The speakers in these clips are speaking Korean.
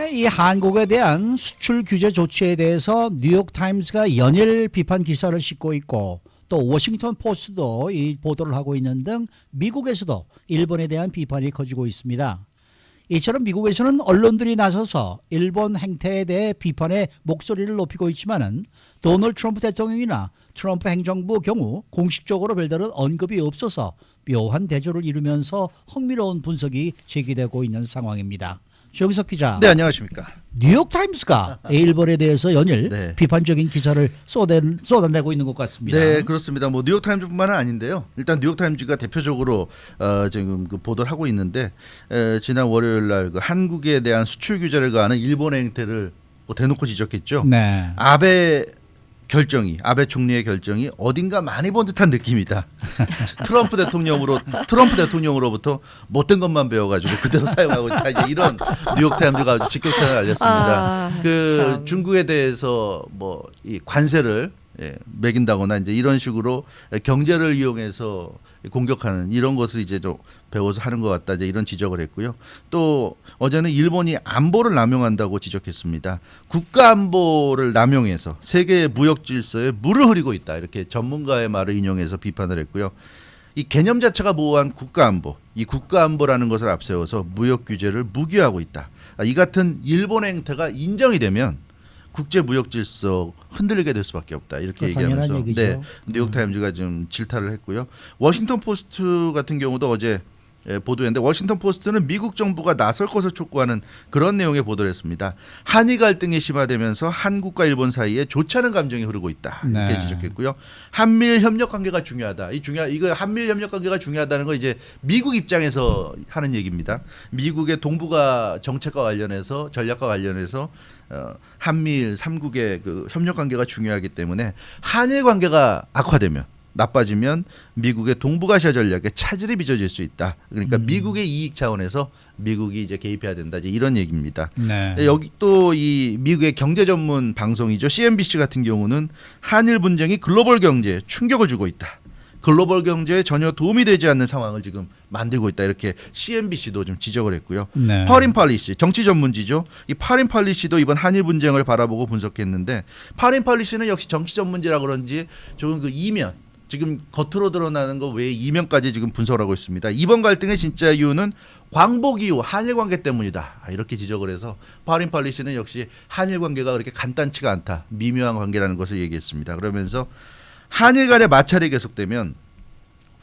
최근에 이 한국에 대한 수출 규제 조치에 대해서 뉴욕타임스가 연일 비판 기사를 싣고 있고 또 워싱턴 포스트도 이 보도를 하고 있는 등 미국에서도 일본에 대한 비판이 커지고 있습니다. 이처럼 미국에서는 언론들이 나서서 일본 행태에 대해 비판의 목소리를 높이고 있지만은 도널드 트럼프 대통령이나 트럼프 행정부 경우 공식적으로 별다른 언급이 없어서 묘한 대조를 이루면서 흥미로운 분석이 제기되고 있는 상황입니다. 조기석 기자. 네, 안녕하십니까. 뉴욕타임스가 일본에 대해서 연일 네. 비판적인 기사를 쏟아내고 있는 것 같습니다. 네, 그렇습니다. 뭐 뉴욕타임즈뿐만은 아닌데요. 일단 뉴욕타임즈가 대표적으로 지금 그 보도를 하고 있는데 지난 월요일날 그 한국에 대한 수출 규제를 가하는 일본의 행태를 뭐 대놓고 지적했죠. 네. 아베 총리의 결정이 어딘가 많이 본 듯한 느낌이다. 트럼프 대통령으로부터 못된 것만 배워가지고 그대로 사용하고 있다. 이제 이런 뉴욕타임즈가 아주 직격탄을 알렸습니다. 참. 중국에 대해서 뭐 이 관세를 매긴다거나 이제 이런 식으로 경제를 이용해서 공격하는 이런 것을 이제 좀 배워서 하는 것 같다. 이제 이런 지적을 했고요. 또 어제는 일본이 안보를 남용한다고 지적했습니다. 국가 안보를 남용해서 세계 무역 질서에 물을 흐리고 있다. 이렇게 전문가의 말을 인용해서 비판을 했고요. 이 개념 자체가 모호한 국가 안보, 이 국가 안보라는 것을 앞세워서 무역 규제를 무기화하고 있다. 이 같은 일본의 행태가 인정이 되면 국제 무역 질서 흔들리게 될 수밖에 없다. 이렇게 얘기하면서 네, 뉴욕타임즈가 좀 질타를 했고요. 워싱턴 포스트 같은 경우도 어제 보도했는데 워싱턴 포스트는 미국 정부가 나설 것을 촉구하는 그런 내용의 보도를 했습니다. 한일 갈등이 심화되면서 한국과 일본 사이에 좋지 않은 감정이 흐르고 있다. 이렇게 네. 지적했고요. 한미일 협력 관계가 중요하다. 이거 한미일 협력 관계가 중요하다는 거 이제 미국 입장에서 하는 얘기입니다. 미국의 동북아 정책과 관련해서 전략과 관련해서 한미일 3국의 그 협력 관계가 중요하기 때문에 한일 관계가 악화되면 나빠지면 미국의 동북아시아 전략에 차질이 빚어질 수 있다. 그러니까 미국의 이익 차원에서 미국이 이제 개입해야 된다. 이제 이런 얘기입니다. 네. 여기 또 이 미국의 경제 전문 방송이죠. CNBC 같은 경우는 한일 분쟁이 글로벌 경제에 충격을 주고 있다. 글로벌 경제에 전혀 도움이 되지 않는 상황을 지금 만들고 있다. 이렇게 CNBC도 좀 지적을 했고요. 네. 퍼린 팔리시, 정치 전문지죠. 이 퍼린 팔리시도 이번 한일 분쟁을 바라보고 분석했는데 퍼린 팔리시는 역시 정치 전문지라 그런지 조금 그 이면 지금 겉으로 드러나는 거 외에 이면까지 지금 분석을 하고 있습니다. 이번 갈등의 진짜 이유는 광복 이후 한일 관계 때문이다. 이렇게 지적을 해서 퍼린 팔리시는 역시 한일 관계가 그렇게 간단치가 않다. 미묘한 관계라는 것을 얘기했습니다. 그러면서 한일 간의 마찰이 계속되면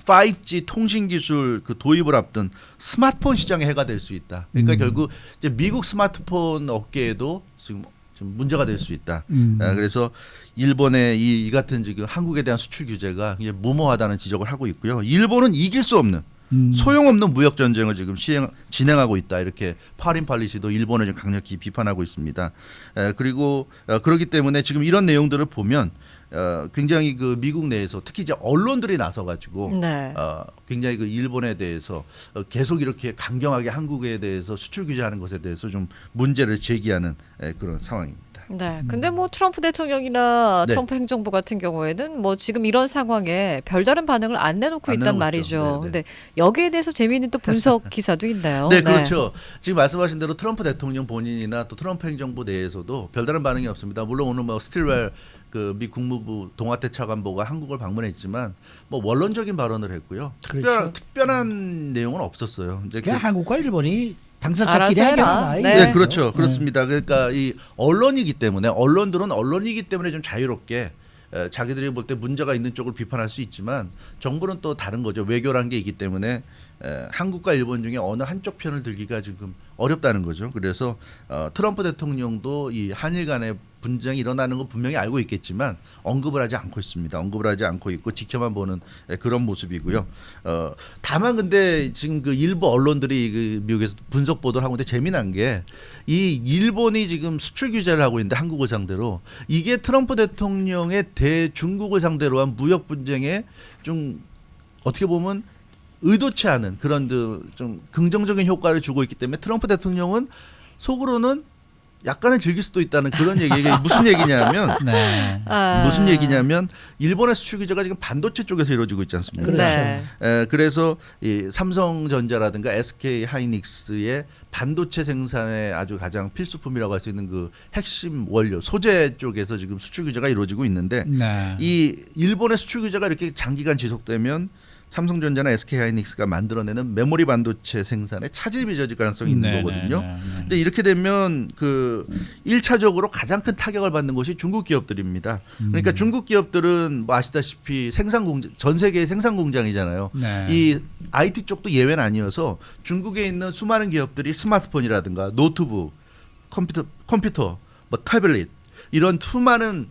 5G 통신 기술 그 도입을 앞둔 스마트폰 시장에 해가 될 수 있다. 그러니까 결국 이제 미국 스마트폰 업계에도 지금 좀 문제가 될 수 있다. 그래서 일본의 이 같은 지금 한국에 대한 수출 규제가 이제 무모하다는 지적을 하고 있고요. 일본은 이길 수 없는 소용없는 무역 전쟁을 지금 진행하고 있다. 이렇게 퍼린 팔리시도 일본을 좀 강력히 비판하고 있습니다. 그리고 그렇기 때문에 지금 이런 내용들을 보면 굉장히 그 미국 내에서 특히 이제 언론들이 나서가지고 네. 굉장히 그 일본에 대해서 계속 이렇게 강경하게 한국에 대해서 수출 규제하는 것에 대해서 좀 문제를 제기하는 그런 상황입니다. 네. 근데 뭐 트럼프 대통령이나 네. 트럼프 행정부 같은 경우에는 뭐 지금 이런 상황에 별다른 반응을 안 내놓고 안 있단 내놓고 말이죠. 있죠. 네, 네. 근데 여기에 대해서 재미있는 또 분석 기사도 있나요? 네, 그렇죠. 지금 말씀하신 대로 트럼프 대통령 본인이나 또 트럼프 행정부 내에서도 별다른 반응이 없습니다. 물론 오늘 뭐 스틸웰 그 미 국무부 동아태 차관보가 한국을 방문했지만 뭐 원론적인 발언을 했고요. 그렇죠. 특별한 내용은 없었어요. 이제 그냥 한국과 일본이 당사자끼리 알아서 해라. 해결하라. 네. 네, 그렇죠. 그렇습니다. 그러니까 이 언론이기 때문에 언론들은 언론이기 때문에 좀 자유롭게 자기들이 볼 때 문제가 있는 쪽을 비판할 수 있지만 정부는 또 다른 거죠. 외교라는 게 있기 때문에 한국과 일본 중에 어느 한쪽 편을 들기가 지금 어렵다는 거죠. 그래서 트럼프 대통령도 이 한일 간의 분쟁이 일어나는 건 분명히 알고 있겠지만 언급을 하지 않고 있습니다. 언급을 하지 않고 있고 지켜만 보는 그런 모습이고요. 다만 근데 지금 그 일부 언론들이 그 미국에서 분석 보도를 하고 있는데 재미난 게 이 일본이 지금 수출 규제를 하고 있는데 한국을 상대로 이게 트럼프 대통령의 대중국을 상대로 한 무역 분쟁에 좀 어떻게 보면 의도치 않은 그런 좀 긍정적인 효과를 주고 있기 때문에 트럼프 대통령은 속으로는 약간은 즐길 수도 있다는 그런 얘기. 이게 무슨 얘기냐면 네. 무슨 얘기냐면 일본의 수출 규제가 지금 반도체 쪽에서 이루어지고 있지 않습니까? 그렇죠. 네. 그래서 이 삼성전자라든가 SK 하이닉스의 반도체 생산에 아주 가장 필수품이라고 할 수 있는 그 핵심 원료 소재 쪽에서 지금 수출 규제가 이루어지고 있는데 네. 이 일본의 수출 규제가 이렇게 장기간 지속되면 삼성전자나 SK 하이닉스가 만들어내는 메모리 반도체 생산에 차질이 빚어질 가능성이 있는 네, 거거든요. 네, 네. 근데 이렇게 되면 그 1차적으로 가장 큰 타격을 받는 것이 중국 기업들입니다. 그러니까 중국 기업들은 뭐 아시다시피 생산 공장 전 세계 생산 공장이잖아요. 네. 이 IT 쪽도 예외는 아니어서 중국에 있는 수많은 기업들이 스마트폰이라든가 노트북, 컴퓨터, 뭐 태블릿 이런 수많은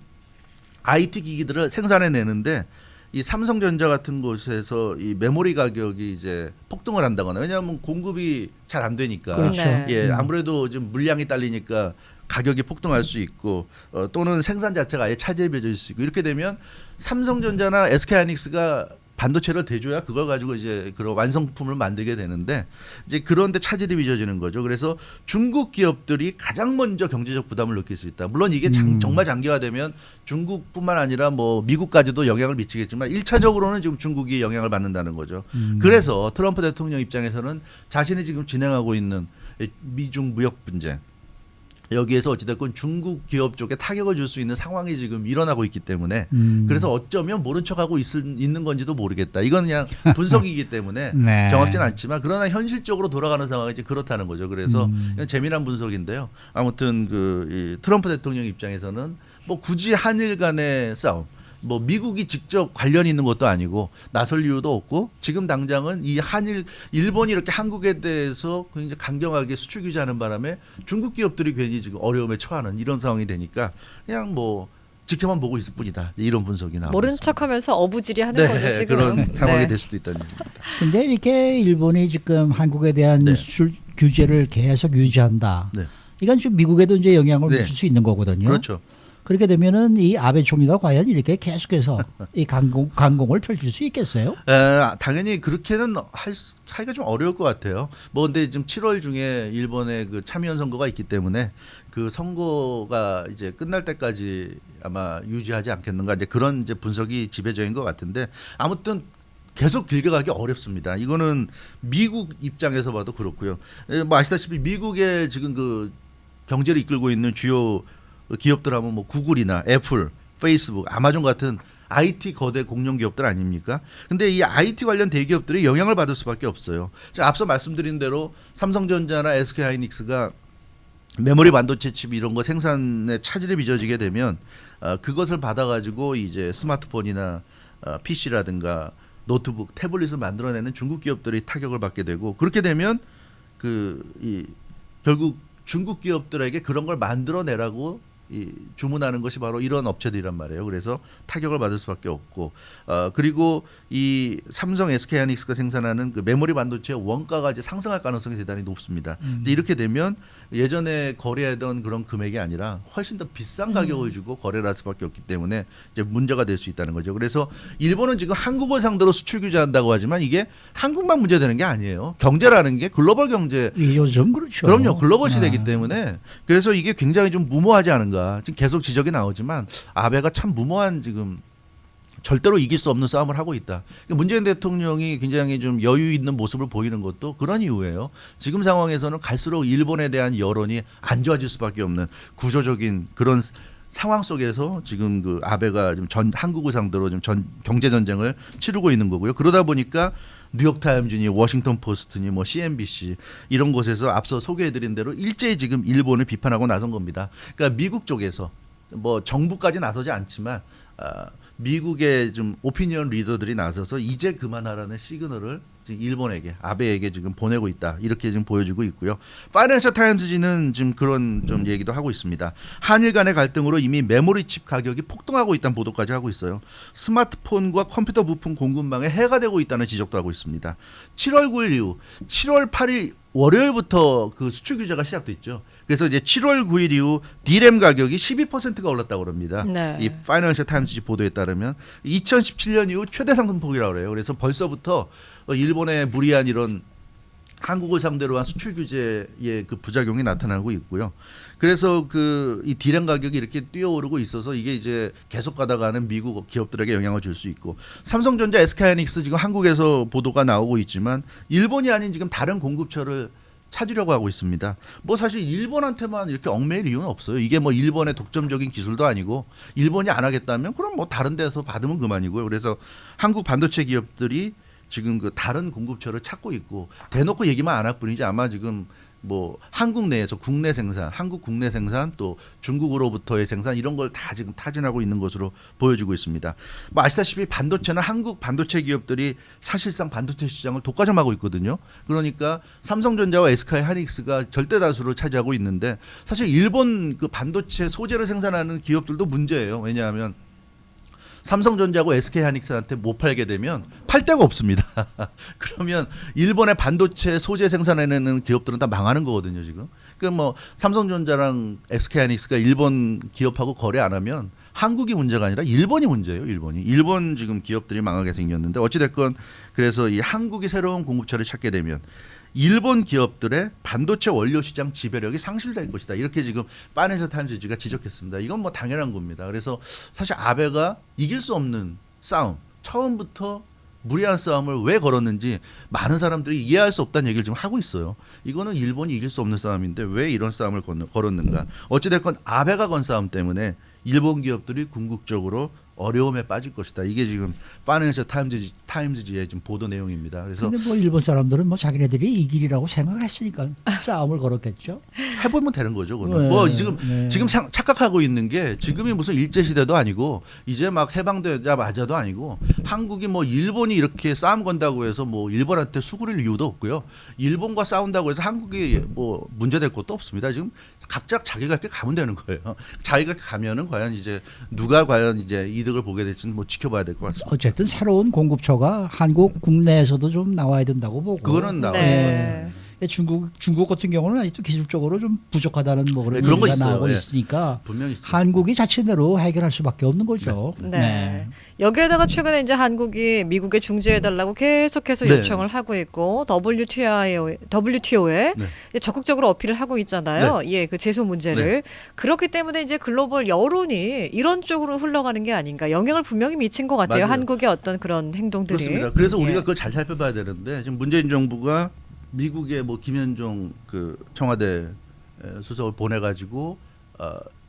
IT 기기들을 생산해 내는데 이 삼성전자 같은 곳에서 이 메모리 가격이 이제 폭등을 한다거나 왜냐하면 공급이 잘 안 되니까 그렇죠. 네. 예 아무래도 좀 물량이 딸리니까 가격이 폭등할 수 있고 또는 생산 자체가 아예 차질이 빚어질 수 있고 이렇게 되면 삼성전자나 SK하이닉스가 반도체를 대줘야 그걸 가지고 이제 그런 완성품을 만들게 되는데 이제 그런데 차질이 빚어지는 거죠. 그래서 중국 기업들이 가장 먼저 경제적 부담을 느낄 수 있다. 물론 이게 정말 장기화되면 중국뿐만 아니라 뭐 미국까지도 영향을 미치겠지만 1차적으로는 지금 중국이 영향을 받는다는 거죠. 그래서 트럼프 대통령 입장에서는 자신이 지금 진행하고 있는 미중 무역 분쟁 여기에서 어찌됐건 중국 기업 쪽에 타격을 줄 수 있는 상황이 지금 일어나고 있기 때문에 그래서 어쩌면 모른 척하고 있는 건지도 모르겠다. 이건 그냥 분석이기 때문에 네. 정확지는 않지만 그러나 현실적으로 돌아가는 상황이 이제 그렇다는 거죠. 그래서 이건 재미난 분석인데요. 아무튼 이 트럼프 대통령 입장에서는 뭐 굳이 한일 간의 싸움 뭐 미국이 직접 관련이 있는 것도 아니고 나설 이유도 없고 지금 당장은 이 한일 일본이 이렇게 한국에 대해서 굉장히 강경하게 수출 규제하는 바람에 중국 기업들이 괜히 지금 어려움에 처하는 이런 상황이 되니까 그냥 뭐 지켜만 보고 있을 뿐이다 이런 분석이 나오고 모른 있습니다. 척하면서 어부지리하는 네, 거죠 지금. 그런 상황이 네. 될 수도 있다는 얘기입니다. 근데 이렇게 일본이 지금 한국에 대한 네. 수출 규제를 계속 유지한다. 네. 이건 지금 미국에도 이제 영향을 네. 미칠 수 있는 거거든요. 그렇죠. 그렇게 되면은 이 아베 총리가 과연 이렇게 계속해서 이 강공을 펼칠 수 있겠어요? 당연히 그렇게는 하기가 좀 어려울 것 같아요. 뭐 근데 지금 7월 중에 일본의 그 참의원 선거가 있기 때문에 그 선거가 이제 끝날 때까지 아마 유지하지 않겠는가 이제 그런 이제 분석이 지배적인 것 같은데 아무튼 계속 길게 가기 어렵습니다. 이거는 미국 입장에서 봐도 그렇고요. 뭐 아시다시피 미국의 지금 그 경제를 이끌고 있는 주요 기업들 하면 뭐 구글이나 애플, 페이스북, 아마존 같은 IT 거대 공룡 기업들 아닙니까? 근데 이 IT 관련 대기업들이 영향을 받을 수밖에 없어요. 자, 앞서 말씀드린 대로 삼성전자나 SK하이닉스가 메모리 반도체 칩 이런 거 생산에 차질이 빚어지게 되면 그것을 받아가지고 이제 스마트폰이나 PC라든가 노트북, 태블릿을 만들어내는 중국 기업들이 타격을 받게 되고 그렇게 되면 결국 중국 기업들에게 그런 걸 만들어내라고 주문하는 것이 바로 이런 업체들이란 말이에요. 그래서 타격을 받을 수밖에 없고 그리고 이 삼성 SK하이닉스가 생산하는 그 메모리 반도체 원가가 이제 상승할 가능성이 대단히 높습니다. 이제 이렇게 되면 예전에 거래하던 그런 금액이 아니라 훨씬 더 비싼 가격을 주고 거래를 할 수밖에 없기 때문에 이제 문제가 될 수 있다는 거죠. 그래서 일본은 지금 한국을 상대로 수출 규제한다고 하지만 이게 한국만 문제되는 게 아니에요. 경제라는 게 글로벌 경제 요즘 그렇죠. 그럼요. 글로벌 시대이기 때문에 그래서 이게 굉장히 좀 무모하지 않은가. 지금 계속 지적이 나오지만 아베가 참 무모한 지금 절대로 이길 수 없는 싸움을 하고 있다. 문재인 대통령이 굉장히 좀 여유 있는 모습을 보이는 것도 그런 이유예요. 지금 상황에서는 갈수록 일본에 대한 여론이 안 좋아질 수밖에 없는 구조적인 그런 상황 속에서 지금 그 아베가 지금 한국을 상대로 지금 경제 전쟁을 치르고 있는 거고요. 그러다 보니까 뉴욕타임즈니 워싱턴 포스트니 뭐 CNBC 이런 곳에서 앞서 소개해드린 대로 일제히 지금 일본을 비판하고 나선 겁니다. 그러니까 미국 쪽에서 뭐 정부까지 나서지 않지만 미국의 좀 오피니언 리더들이 나서서 이제 그만하라는 시그널을 지금 일본에게 아베에게 지금 보내고 있다 이렇게 지금 보여주고 있고요. 파이낸셜 타임즈지는 지금 그런 좀 얘기도 하고 있습니다. 한일 간의 갈등으로 이미 메모리 칩 가격이 폭등하고 있다는 보도까지 하고 있어요. 스마트폰과 컴퓨터 부품 공급망에 해가 되고 있다는 지적도 하고 있습니다. 7월 9일 이후 7월 8일 월요일부터 그 수출 규제가 시작됐죠. 그래서 이제 7월 9일 이후 디램 가격이 12%가 올랐다고 합니다. 네. 이 파이낸셜 타임즈 보도에 따르면 2017년 이후 최대 상승폭이라고 그래요. 그래서 벌써부터 일본의 무리한 이런 한국을 상대로 한 수출 규제의 그 부작용이 나타나고 있고요. 그래서 그 이 디램 가격이 이렇게 뛰어오르고 있어서 이게 이제 계속 가다가는 미국 기업들에게 영향을 줄 수 있고, 삼성전자, SK하이닉스 지금 한국에서 보도가 나오고 있지만 일본이 아닌 지금 다른 공급처를 찾으려고 하고 있습니다. 뭐 사실 일본한테만 이렇게 얽매일 이유는 없어요. 이게 뭐 일본의 독점적인 기술도 아니고, 일본이 안 하겠다면 그럼 뭐 다른 데서 받으면 그만이고요. 그래서 한국 반도체 기업들이 지금 그 다른 공급처를 찾고 있고, 대놓고 얘기만 안 할 뿐이지 아마 지금 뭐 한국 내에서 국내 생산, 한국 국내 생산, 또 중국으로부터의 생산, 이런 걸 다 지금 타진하고 있는 것으로 보여지고 있습니다. 뭐 아시다시피 반도체는 한국 반도체 기업들이 사실상 반도체 시장을 독과점하고 있거든요. 그러니까 삼성전자와 SK하이닉스가 절대 다수를 차지하고 있는데, 사실 일본 그 반도체 소재를 생산하는 기업들도 문제예요. 왜냐하면 삼성전자하고 SK하이닉스한테 못 팔게 되면 팔 데가 없습니다. 그러면 일본의 반도체 소재 생산해내는 기업들은 다 망하는 거거든요, 지금. 그러니까 뭐 삼성전자랑 SK하이닉스가 일본 기업하고 거래 안 하면 한국이 문제가 아니라 일본이 문제예요, 일본이. 일본 지금 기업들이 망하게 생겼는데, 어찌 됐건 그래서 이 한국이 새로운 공급처를 찾게 되면 일본 기업들의 반도체 원료 시장 지배력이 상실될 것이다. 이렇게 지금 파이낸셜 타임즈가 지적했습니다. 이건 뭐 당연한 겁니다. 그래서 사실 아베가 이길 수 없는 싸움, 처음부터 무리한 싸움을 왜 걸었는지 많은 사람들이 이해할 수 없다는 얘기를 지금 하고 있어요. 이거는 일본이 이길 수 없는 싸움인데 왜 이런 싸움을 걸었는가. 어찌됐건 아베가 건 싸움 때문에 일본 기업들이 궁극적으로 어려움에 빠질 것이다. 이게 지금 파이낸셜 타임즈의 지금 보도 내용입니다. 그래서 근데 뭐 일본 사람들은 뭐 자기네들이 이길이라고 생각했으니까 싸움을 걸었겠죠. 해보면 되는 거죠. 그거는. 네, 뭐 지금 네. 지금 착각하고 있는 게, 지금이 무슨 일제 시대도 아니고 이제 막 해방되자마자도 아니고, 한국이 뭐 일본이 이렇게 싸움 건다고 해서 뭐 일본한테 수그릴 이유도 없고요. 일본과 싸운다고 해서 한국이 뭐 문제될 것도 없습니다. 지금 각자 자기가 이렇게 가면 되는 거예요. 자기가 가면은 과연 이제 누가 과연 이제 이득을 보게 될지는 뭐 지켜봐야 될 것 같습니다. 어쨌든 새로운 공급처가 한국 국내에서도 좀 나와야 된다고 보고. 그거는 나와요. 네. 중국 같은 경우는 아직도 기술적으로 좀 부족하다는 뭐 그런 네, 그런 거 얘기가 있어요. 나오고 예. 있으니까 분명히 있습니다. 한국이 자체대로 해결할 수밖에 없는 거죠. 네. 여기에다가 최근에 이제 한국이 미국에 중재해달라고 계속해서 네. 요청을 하고 있고, WTO에 네. 적극적으로 어필을 하고 있잖아요. 예, 그 제소 문제를. 그렇기 때문에 이제 글로벌 여론이 이런 쪽으로 흘러가는 게 아닌가. 영향을 분명히 미친 것 같아요. 맞아요. 한국의 어떤 그런 행동들이. 그렇습니다. 그래서 예. 우리가 그걸 잘 살펴봐야 되는데, 지금 문재인 정부가 미국의 뭐 김현종 그 청와대 수석을 보내가지고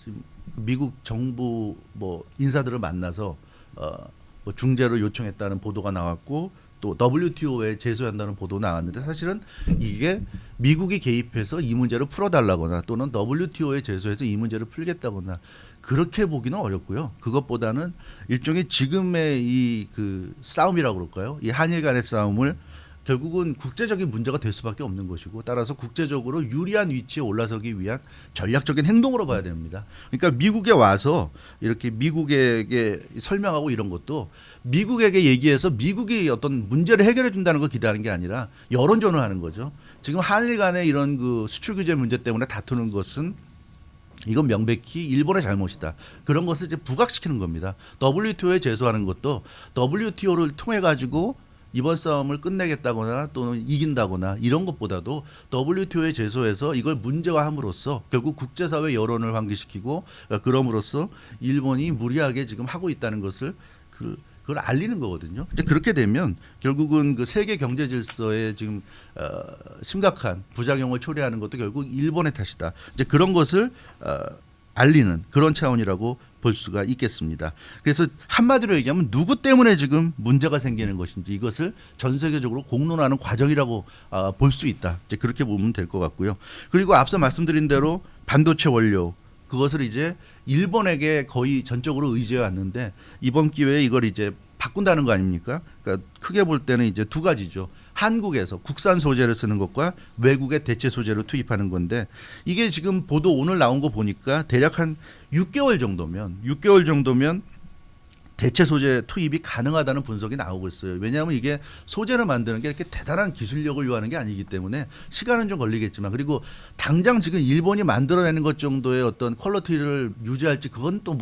지금 미국 정부 뭐 인사들을 만나서 뭐 중재를 요청했다는 보도가 나왔고, 또 WTO에 제소한다는 보도 나왔는데, 사실은 이게 미국이 개입해서 이 문제를 풀어달라거나 또는 WTO에 제소해서 이 문제를 풀겠다거나 그렇게 보기는 어렵고요. 그것보다는 일종의 지금의 이 그 싸움이라고 그럴까요? 이 한일 간의 싸움을 결국은 국제적인 문제가 될 수밖에 없는 것이고, 따라서 국제적으로 유리한 위치에 올라서기 위한 전략적인 행동으로 봐야 됩니다. 그러니까 미국에 와서 이렇게 미국에게 설명하고 이런 것도 미국에게 얘기해서 미국이 어떤 문제를 해결해 준다는 걸 기대하는 게 아니라 여론전을 하는 거죠. 지금 한일 간의 이런 그 수출 규제 문제 때문에 다투는 것은, 이건 명백히 일본의 잘못이다. 그런 것을 이제 부각시키는 겁니다. WTO에 제소하는 것도 WTO를 통해 가지고 이번 싸움을 끝내겠다거나 또는 이긴다거나 이런 것보다도 WTO에 제소해서 이걸 문제화함으로써 결국 국제사회 여론을 환기시키고, 그럼으로써 일본이 무리하게 지금 하고 있다는 것을 그걸 알리는 거거든요. 이제 그렇게 되면 결국은 그 세계 경제 질서에 지금 심각한 부작용을 초래하는 것도 결국 일본의 탓이다. 이제 그런 것을 알리는 그런 차원이라고 볼 수가 있겠습니다. 그래서 한마디로 얘기하면 누구 때문에 지금 문제가 생기는 것인지 이것을 전 세계적으로 공론하는 과정이라고 볼 수 있다. 이제 그렇게 보면 될 것 같고요. 그리고 앞서 말씀드린 대로 반도체 원료, 그것을 이제 일본에게 거의 전적으로 의지해 왔는데, 이번 기회에 이걸 이제 바꾼다는 거 아닙니까? 그러니까 크게 볼 때는 이제 두 가지죠. 한국에서 국산 소재를 쓰는 것과 외국의 대체 소재를 투입하는 건데, 이게 지금 보도 오늘 나온 거 보니까 대략 한 6개월 정도면 대체 소재 투입이 가능하다는 분석이 나오고 있어요. 왜냐하면 이게 소재를 만드는 게 이렇게 대단한 기술력을 요하는 게 아니기 때문에 시간은 좀 걸리겠지만, 그리고 당장 지금 일본이 만들어내는 것 정도의 어떤 퀄리티를 유지할지 그건 또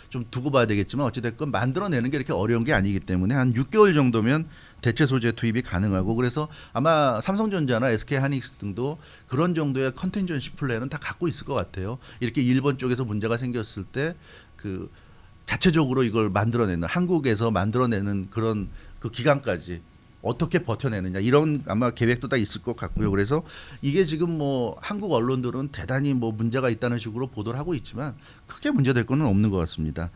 좀 두고 봐야 되겠지만, 어찌됐건 만들어내는 게 이렇게 어려운 게 아니기 때문에 한 6개월 정도면 대체 소재 투입이 가능하고 그래서 아마 삼성전자나 SK하이닉스 등도 그런 정도의 컨텐전시 플랜은 다 갖고 있을 것 같아요. 이렇게 일본 쪽에서 문제가 생겼을 때 그 자체적으로 이걸 만들어내는 한국에서 만들어내는 그런 그 기간까지 어떻게 버텨내느냐 이런 아마 계획도 다 있을 것 같고요. 그래서 이게 지금 뭐 한국 언론들은 대단히 뭐 문제가 있다는 식으로 보도를 하고 있지만 크게 문제될 거는 없는 것 같습니다.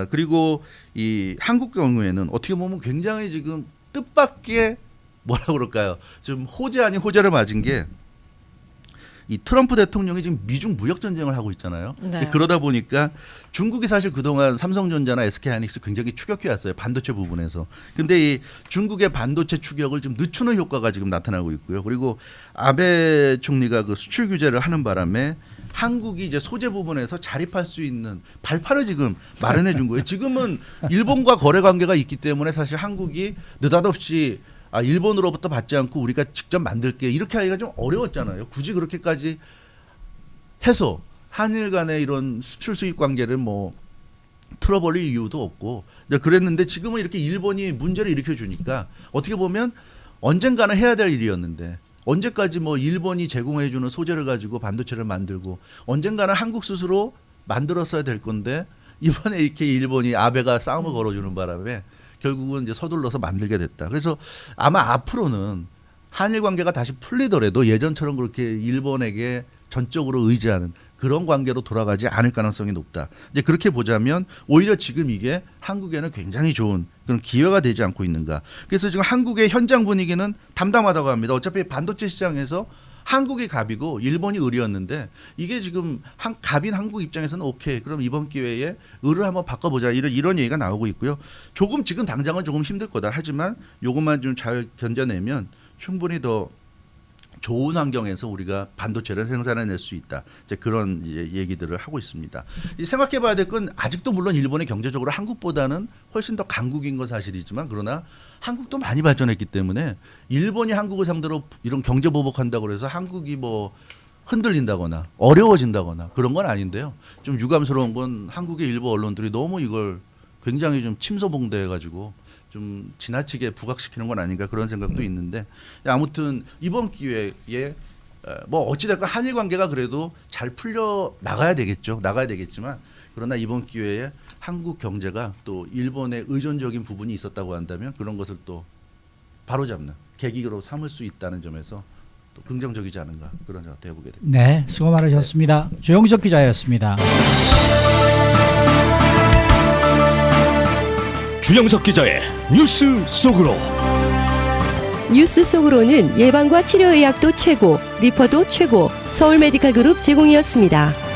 그리고 이 한국 경우에는 어떻게 보면 굉장히 지금 뜻밖의 뭐라 그럴까요? 좀 호재 아닌 호재를 맞은 게 이 트럼프 대통령이 지금 미중 무역 전쟁을 하고 있잖아요. 네. 그러다 보니까 중국이 사실 그동안 삼성전자나 SK하이닉스 굉장히 추격해 왔어요. 반도체 부분에서. 근데 이 중국의 반도체 추격을 좀 늦추는 효과가 지금 나타나고 있고요. 그리고 아베 총리가 그 수출 규제를 하는 바람에 한국이 이제 소재 부분에서 자립할 수 있는 발판을 지금 마련해 준 거예요. 지금은 일본과 거래 관계가 있기 때문에 사실 한국이 느닷없이 일본으로부터 받지 않고 우리가 직접 만들게 이렇게 하기가 좀 어려웠잖아요. 굳이 그렇게까지 해서 한일 간의 이런 수출 수입 관계를 뭐 틀어버릴 이유도 없고 그랬는데 지금은 이렇게 일본이 문제를 일으켜 주니까 어떻게 보면 언젠가는 해야 될 일이었는데 언제까지 뭐 일본이 제공해 주는 소재를 가지고 반도체를 만들고 언젠가는 한국 스스로 만들었어야 될 건데 이번에 이렇게 일본이 아베가 싸움을 걸어주는 바람에 결국은 이제 서둘러서 만들게 됐다. 그래서 아마 앞으로는 한일 관계가 다시 풀리더라도 예전처럼 그렇게 일본에게 전적으로 의지하는 그런 관계로 돌아가지 않을 가능성이 높다. 이제 그렇게 보자면 오히려 지금 이게 한국에는 굉장히 좋은 그런 기회가 되지 않고 있는가. 그래서 지금 한국의 현장 분위기는 담담하다고 합니다. 어차피 반도체 시장에서 한국이 갑이고 일본이 을이었는데 이게 지금 갑인 한국 입장에서는 오케이. 그럼 이번 기회에 을을 한번 바꿔보자. 이런 얘기가 나오고 있고요. 조금 지금 당장은 조금 힘들 거다. 하지만 요것만 좀 잘 견뎌내면 충분히 더 좋은 환경에서 우리가 반도체를 생산해낼 수 있다. 이제 그런 얘기들을 하고 있습니다. 생각해봐야 될 건 아직도 물론 일본이 경제적으로 한국보다는 훨씬 더 강국인 건 사실이지만 그러나 한국도 많이 발전했기 때문에 일본이 한국을 상대로 이런 경제 보복한다고 해서 한국이 뭐 흔들린다거나 어려워진다거나 그런 건 아닌데요. 좀 유감스러운 건 한국의 일부 언론들이 너무 이걸 굉장히 좀 침소봉대해가지고 좀 지나치게 부각시키는 건 아닌가 그런 생각도 있는데 아무튼 이번 기회에 뭐 어찌됐건 한일 관계가 그래도 잘 풀려 나가야 되겠지만 그러나 이번 기회에 한국 경제가 또 일본의 의존적인 부분이 있었다고 한다면 그런 것을 또 바로잡는 계기로 삼을 수 있다는 점에서 또 긍정적이지 않은가 그런 생각도 해보게 됩니다. 네, 수고 많으셨습니다. 주영석 기자였습니다. 주영석 기자의 뉴스 속으로. 뉴스 속으로는 예방과 치료 의학도 최고, 리퍼도 최고, 서울 메디칼 그룹 제공이었습니다.